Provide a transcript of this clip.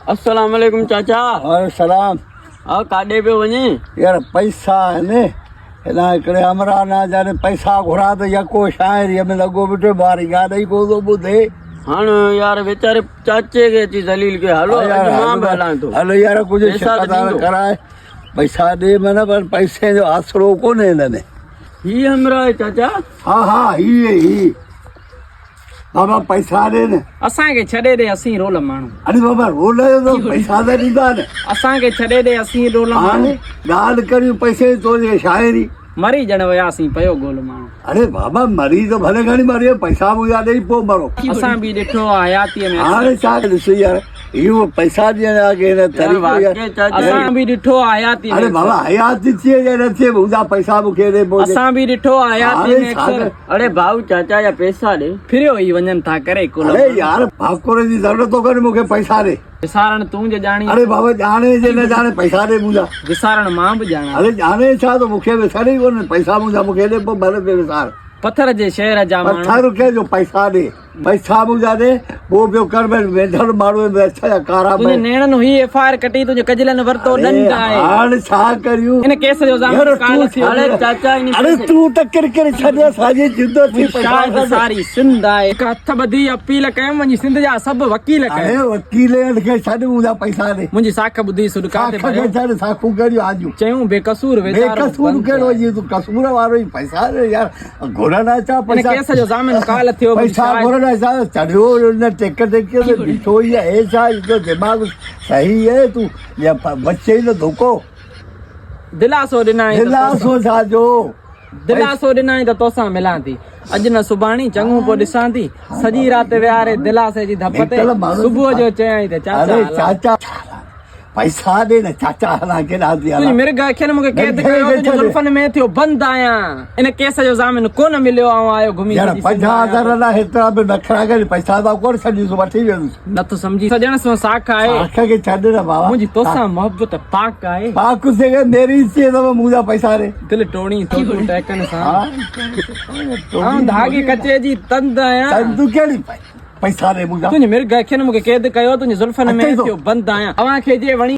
अस्सलाम वालेकुम चाचा। और सलाम। और काॾे पियो वञे? यार पैसा है ने हिन हिकिड़े हमरा ना जाने पैसा घुरा त यको शाइरीअ में लॻो बीठो ॿार ॻाल्हि ई कोन थो ॿुधे। हाणे यार वेचारे चाचे खे अची दलील के हलो अॼु मां बि हलां थो। हलो यार कुझु पैसा त शिकायत ॾींदो। कराए पैसा ॾे माना पर पैसे जो आसरो कोन्हे हिन में। ही हमरा आहे चाचा। हा ही बाबा पैसा ॾे न। असांखे छॾे ॾे असीं रोल माण्हू। अरे बाबा रोल जो त पैसा त ॾींदा न। असांखे छॾे ॾे असीं रोल हाणे माण्हू। ॻाल्हि करियूं पैसे तो शाइरी। मरी ॼण वियासीं पयो गोल माण्हू। अरे बाबा मरी तो भले घणी मरी पैसा मुंहिंजा ॾेई पोइ मरो। असां बि ॾिठो आहे हयातीअ में। हाणे छा ॾिसो यार इहो पैसा ॾियण जा के न तरीक़ो वाकई यार। चाचा। असां बि ॾिठो आहे हयातीअ अरे में। बाबा हयात थिए या न थिए मुंहिंजा पैसा मूंखे ॾे पोइ। असां बि ॾिठो आहे हयातीअ में हाणे छा अक्सर अरे भाऊ चाचा जा पैसा ॾे। फिरियो ई वञनि था करे कुल। अरे यार भाकुर जी ज़रूरत तो करे मूंखे पैसा ॾे। विसारण तूं जे ॼाणी। अरे बाबा ॼाणे जे न ॼाणे पैसा ॾे मुंहिंजा। विसारण मां बि ॼाणा। अरे ॼाणे छा तो मूंखे विसारे ई कोन्हे पैसा मुंहिंजा मूंखे ॾे पोइ भले पे विसार। पत्थर जे शहर जा माण्हू। पत्थर खे जो पैसा ॾे पैसा मुंहिंजा ॾे पोइ ॿियो कर वेझल माण्हू अच्छा जा कारा तुंहिंजे नेणनि हुई एफआईआर कटी तुंहिंजे कजलनि वरितो ॾंड आहे। हाणे छा करियूं इन केस जो यार ज़ामिन काल थियो। अरे चाचा इन अरे तूं त किरकिर छॾ असांजी जिंदो थी पैसा सारी सिंध आहे। हिकु हथ ॿधी अपील कयमि वञी सिंध जा सभु वकील अरे कयो। वकील खे छॾ मुंहिंजा पैसा ॾे। मुंहिंजी साख ॿुधी सुडका ते साख खे छॾ साखू करियूं आजू चयूं बेकसूर वेचारो बेकसूर बंदि कहिड़ो आहे। जी तूं कसूर वारो ई पैसा ॾे यार घुरना छा इन पैसा केस जो ज़ामिन काल थियो। पैसा घुरना छा चढ़ियो हुन टेक में बीठो ई आहे छा जो दिमाग़ सही है तूं या बच्चे ई न धोखो दिलासो ॾिनाई दिलासो छाजो दिलासो ॾिनाई त तोसां मिलां थी। अॼु न सुभाणी चङो पोइ ॾिसां थी। सॼी राति विहारे दिलासे जी धप ते सुबुह जो चयाई त अरे चाचा चाचा पैसा ॾे न चाचा हलां केॾा थी तुंहिंजी मिर्ग अखियुनि मूंखे कैद कयो तुंहिंजे जुल्फनि में थियो बंदि आहियां। इन केस जो ज़ामिन कोन मिलियो ऐं आयो घुमी यार सॼी सिंध 50,000 लाइ हेतिरा बि नखरा करे पैसा त कोन छॾींदुसि वठी वेंदुसि नथो सम्झी सॼण सां साख आहे। आख खे छॾ न बाबा मुंहिंजी तोसां मोहबत पाक आहे। पाक से मेरी थी अथव मुंहिंजा पैसा ॾे दिलि टोणी थो तूं टहकनि सां। हा ऐं धागे कचे जी तंद आहियां। तूं कहिड़ी पैसा ॾे मुंहिंजा तुंहिंजी मिर्ग अखियुनि मूंखे कैद कयो तुंहिंजे जुल्फनि में थियो बंदि आहियां। अव्हांखे जे वणी